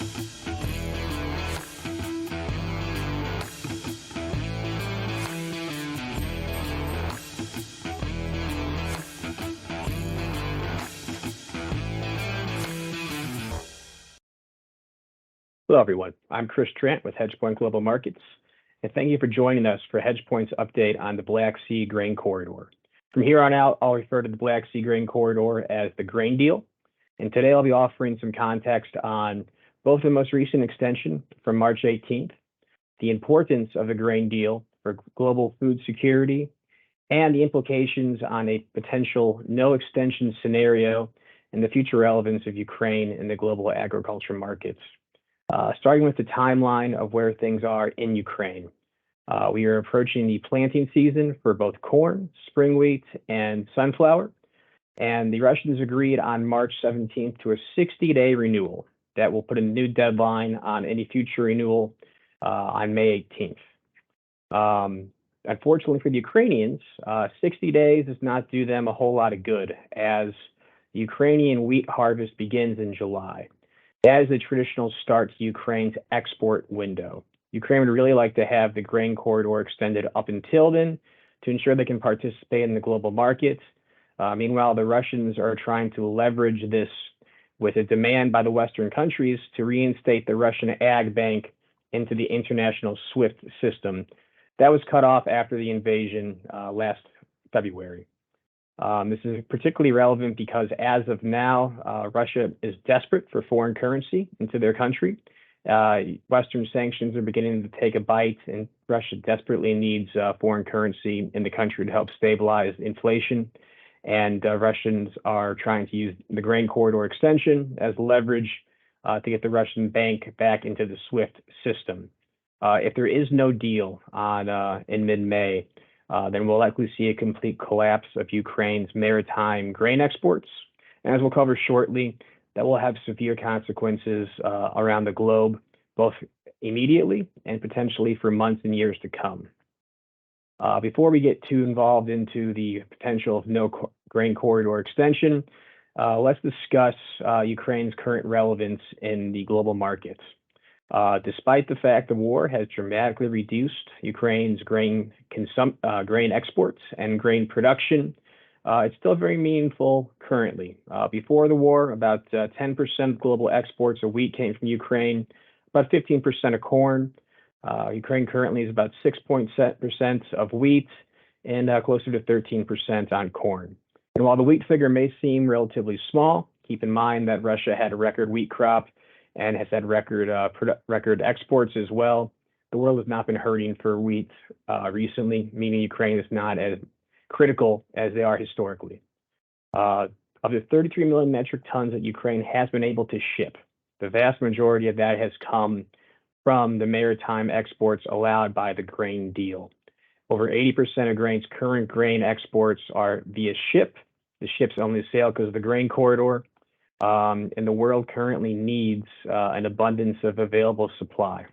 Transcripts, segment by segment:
Hello, everyone. I'm Chris Trant with HEDGEpoint Global Markets, and thank you for joining us for HEDGEpoint's update on the Black Sea grain corridor. From here on out, I'll refer to the Black Sea grain corridor as the grain deal, and today I'll be offering some context on both the most recent extension from March 18th, the importance of the grain deal for global food security, and the implications on a potential no extension scenario and the future relevance of Ukraine in the global agriculture markets. Starting with the timeline of where things are in Ukraine. We are approaching the planting season for both corn, spring wheat, and sunflower, and the Russians agreed on March 17th to a 60-day renewal that will put a new deadline on any future renewal on May 18th. Unfortunately for the Ukrainians, 60 days does not do them a whole lot of good, as the Ukrainian wheat harvest begins in July. That is the traditional start to Ukraine's export window. Ukraine would really like to have the grain corridor extended up until then to ensure they can participate in the global markets. Meanwhile, the Russians are trying to leverage this with a demand by the Western countries to reinstate the Russian Ag Bank into the international SWIFT system. That was cut off after the invasion last February. This is particularly relevant because as of now, Russia is desperate for foreign currency into their country. Western sanctions are beginning to take a bite, and Russia desperately needs foreign currency in the country to help stabilize inflation. And Russians are trying to use the grain corridor extension as leverage to get the Russian bank back into the SWIFT system. If there is no deal in mid-May, then we'll likely see a complete collapse of Ukraine's maritime grain exports. And as we'll cover shortly, that will have severe consequences around the globe, both immediately and potentially for months and years to come. Before we get too involved into the potential of no grain corridor extension, let's discuss Ukraine's current relevance in the global markets. Despite the fact the war has dramatically reduced Ukraine's grain exports and grain production, it's still very meaningful currently. Before the war, about 10% of global exports of wheat came from Ukraine, about 15% of corn. Ukraine currently is about 6% of wheat and closer to 13% on corn. And while the wheat figure may seem relatively small, keep in mind that Russia had a record wheat crop and has had record exports as well. The world has not been hurting for wheat recently, meaning Ukraine is not as critical as they are historically. Of the 33 million metric tons that Ukraine has been able to ship, the vast majority of that has come from the maritime exports allowed by the grain deal. Over 80% of Ukraine's current grain exports are via ship. The ships only sail because of the grain corridor. And the world currently needs an abundance of available supply.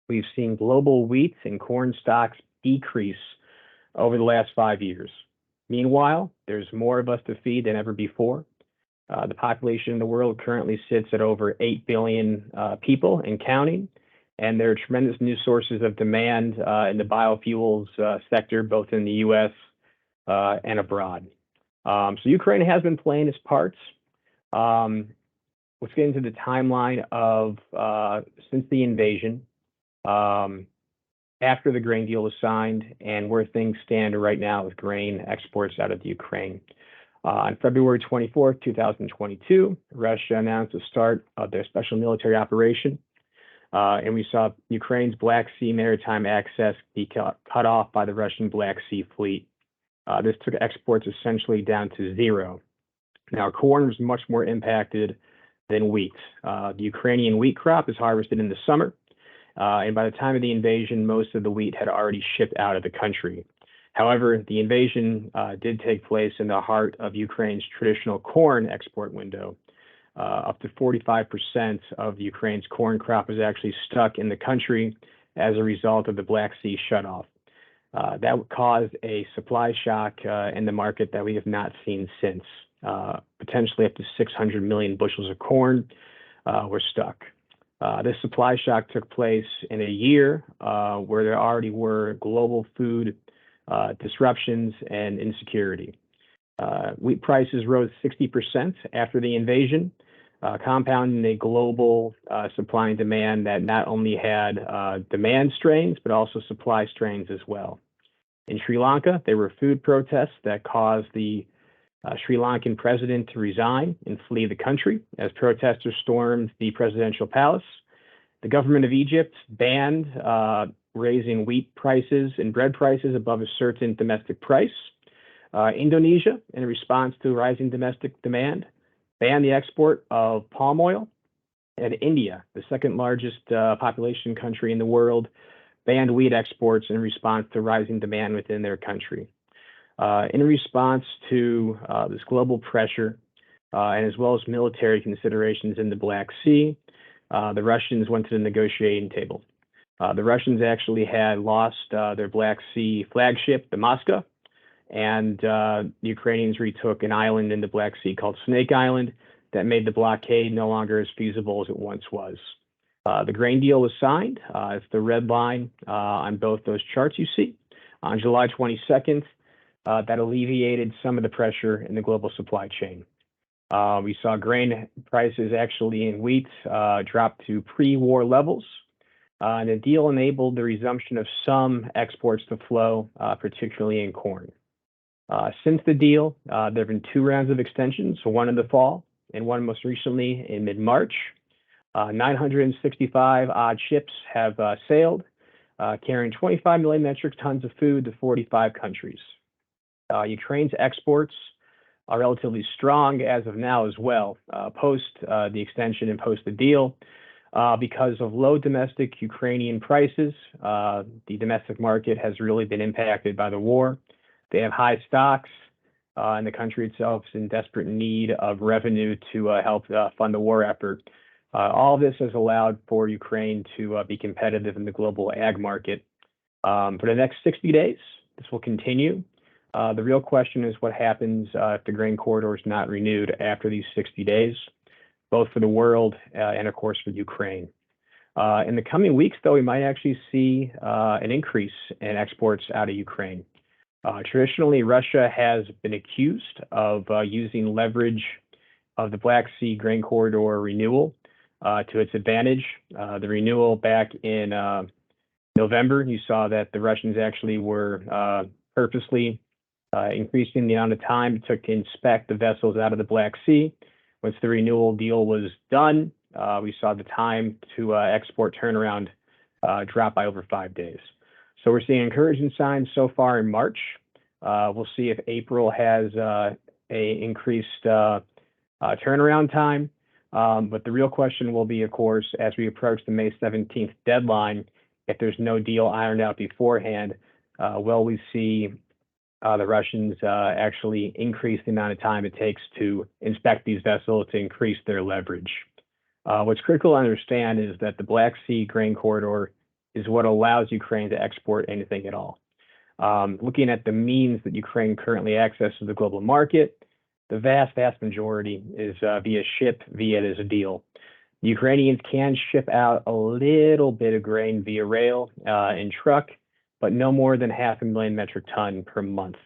We've seen global wheat and corn stocks decrease over the last 5 years. Meanwhile, there's more of us to feed than ever before. The population in the world currently sits at over 8 billion people and counting, and there are tremendous new sources of demand in the biofuels sector, both in the U.S. And abroad. So Ukraine has been playing its parts. Let's get into the timeline of since the invasion, after the grain deal was signed, and where things stand right now with grain exports out of the Ukraine. On February 24th, 2022, Russia announced the start of their special military operation, and we saw Ukraine's Black Sea maritime access be cut off by the Russian Black Sea fleet. This took exports essentially down to zero. Now, corn was much more impacted than wheat. The Ukrainian wheat crop is harvested in the summer, and by the time of the invasion, most of the wheat had already shipped out of the country. However, the invasion did take place in the heart of Ukraine's traditional corn export window. Up to 45% of Ukraine's corn crop is actually stuck in the country as a result of the Black Sea shutoff. That caused a supply shock in the market that we have not seen since. Potentially up to 600 million bushels of corn were stuck. This supply shock took place in a year where there already were global food disruptions and insecurity. Wheat prices rose 60% after the invasion, compounding a global supply and demand that not only had demand strains, but also supply strains as well. In Sri Lanka, there were food protests that caused the Sri Lankan president to resign and flee the country as protesters stormed the presidential palace. The government of Egypt banned raising wheat prices and bread prices above a certain domestic price. Indonesia, in response to rising domestic demand, banned the export of palm oil. And India, the second largest population country in the world, banned wheat exports in response to rising demand within their country. In response to this global pressure, and as well as military considerations in the Black Sea, the Russians went to the negotiating table. The Russians actually had lost their Black Sea flagship, the Moscow, and the Ukrainians retook an island in the Black Sea called Snake Island that made the blockade no longer as feasible as it once was. The grain deal was signed. It's the red line on both those charts you see. On July 22nd, that alleviated some of the pressure in the global supply chain. We saw grain prices actually in wheat drop to pre-war levels. And the deal enabled the resumption of some exports to flow, particularly in corn. Since the deal, there have been 2 rounds of extensions, one in the fall and one most recently in mid-March. 965 odd ships have sailed, carrying 25 million metric tons of food to 45 countries. Ukraine's exports are relatively strong as of now as well, post the extension and post the deal. Because of low domestic Ukrainian prices, the domestic market has really been impacted by the war. They have high stocks, and the country itself is in desperate need of revenue to help fund the war effort. All of this has allowed for Ukraine to be competitive in the global ag market. For the next 60 days, this will continue. The real question is what happens if the grain corridor is not renewed after these 60 days, both for the world and, of course, for Ukraine. In the coming weeks, though, we might actually see an increase in exports out of Ukraine. Traditionally, Russia has been accused of using leverage of the Black Sea grain corridor renewal to its advantage. The renewal back in November, you saw that the Russians actually were purposely increasing the amount of time it took to inspect the vessels out of the Black Sea. Once the renewal deal was done, we saw the time to export turnaround drop by over 5 days. So we're seeing encouraging signs so far in March. We'll see if April has a increased turnaround time. But the real question will be, of course, as we approach the May 17th deadline, if there's no deal ironed out beforehand, will we see the Russians actually increase the amount of time it takes to inspect these vessels to increase their leverage? What's critical to understand is that the Black Sea grain corridor is what allows Ukraine to export anything at all. Looking at the means that Ukraine currently accesses the global market, the vast majority is via ship, via as a deal. The Ukrainians can ship out a little bit of grain via rail and truck, but no more than 500,000 metric ton per month.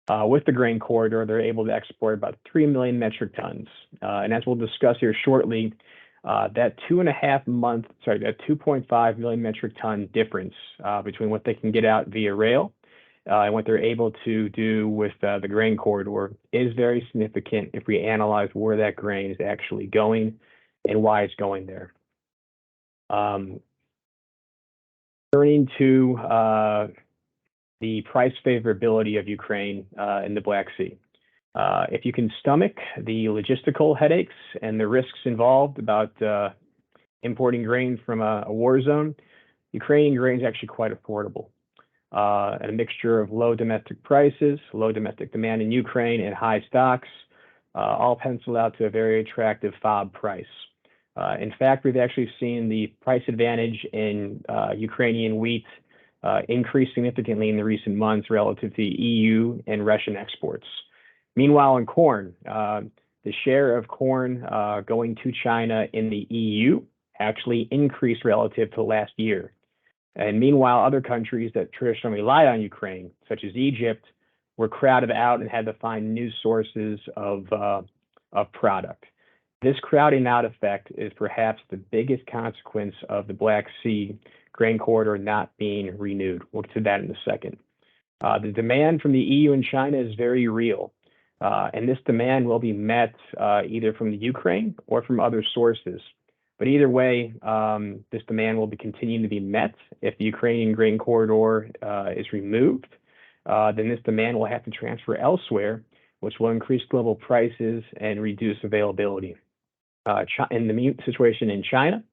With the grain corridor, they're able to export about 3 million metric tons. And as we'll discuss here shortly, that 2.5 million metric ton difference between what they can get out via rail and what they're able to do with the grain corridor is very significant if we analyze where that grain is actually going and why it's going there. Turning to the price favorability of Ukraine in the Black Sea. If you can stomach the logistical headaches and the risks involved about importing grain from a war zone, Ukrainian grain is actually quite affordable. A mixture of low domestic prices, low domestic demand in Ukraine, and high stocks all pencil out to a very attractive FOB price. In fact, we've actually seen the price advantage in Ukrainian wheat increase significantly in the recent months relative to EU and Russian exports. Meanwhile, in corn, the share of corn going to China in the EU actually increased relative to last year. And meanwhile, other countries that traditionally rely on Ukraine, such as Egypt, were crowded out and had to find new sources of product. This crowding out effect is perhaps the biggest consequence of the Black Sea grain corridor not being renewed. We'll get to that in a second. The demand from the EU and China is very real, and this demand will be met either from the Ukraine or from other sources. But either way, this demand will be continuing to be met. If the Ukrainian grain corridor is removed, then this demand will have to transfer elsewhere, which will increase global prices and reduce availability. In the situation in China,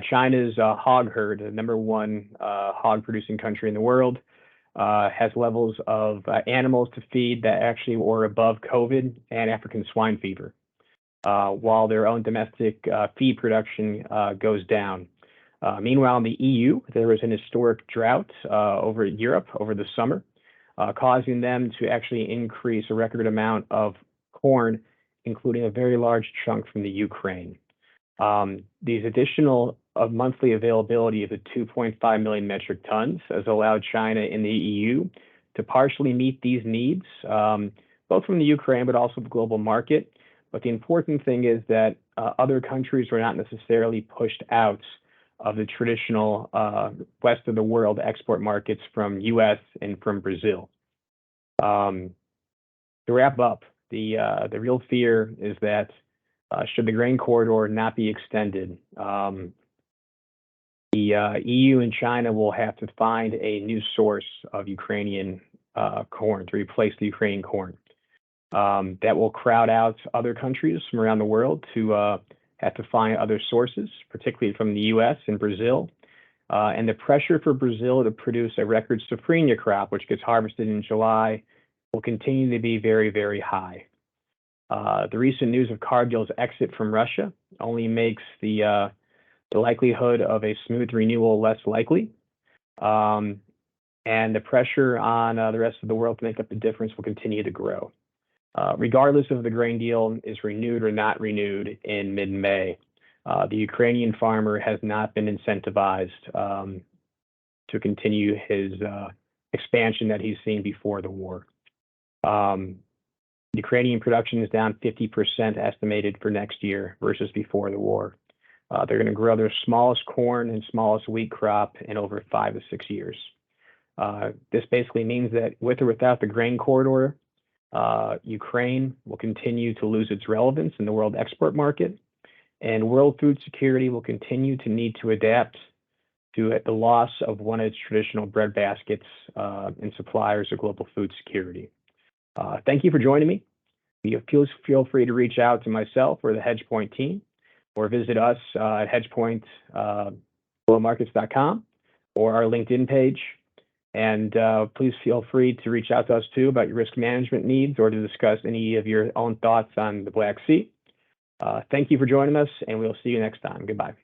China's hog herd, the #1 hog producing country in the world, has levels of animals to feed that actually were above COVID and African swine fever, while their own domestic feed production goes down. Meanwhile, in the EU, there was an historic drought over Europe over the summer, causing them to actually increase a record amount of corn, including a very large chunk from the Ukraine. These additional monthly availability of the 2.5 million metric tons has allowed China and the EU to partially meet these needs, both from the Ukraine, but also the global market. But the important thing is that other countries were not necessarily pushed out of the traditional west of the world export markets from US and from Brazil. To wrap up, the real fear is that should the grain corridor not be extended, the EU and China will have to find a new source of Ukrainian corn to replace the Ukrainian corn. That will crowd out other countries from around the world to have to find other sources, particularly from the US and Brazil. And the pressure for Brazil to produce a record safrinha crop, which gets harvested in July, will continue to be very, very high. The recent news of Cargill's exit from Russia only makes the likelihood of a smooth renewal less likely. And the pressure on the rest of the world to make up the difference will continue to grow. Regardless of the grain deal is renewed or not renewed in mid-May, the Ukrainian farmer has not been incentivized to continue his expansion that he's seen before the war. Ukrainian production is down 50% estimated for next year versus before the war. They're going to grow their smallest corn and smallest wheat crop in over 5 to 6 years. This basically means that with or without the grain corridor, Ukraine will continue to lose its relevance in the world export market, and world food security will continue to need to adapt to the loss of one of its traditional bread baskets and suppliers of global food security. Thank you for joining me. Feel free to reach out to myself or the HEDGEpoint team, or visit us at hEDGEpoint.globalmarkets.com or our LinkedIn page. And please feel free to reach out to us too about your risk management needs or to discuss any of your own thoughts on the Black Sea. Thank you for joining us, and we'll see you next time. Goodbye.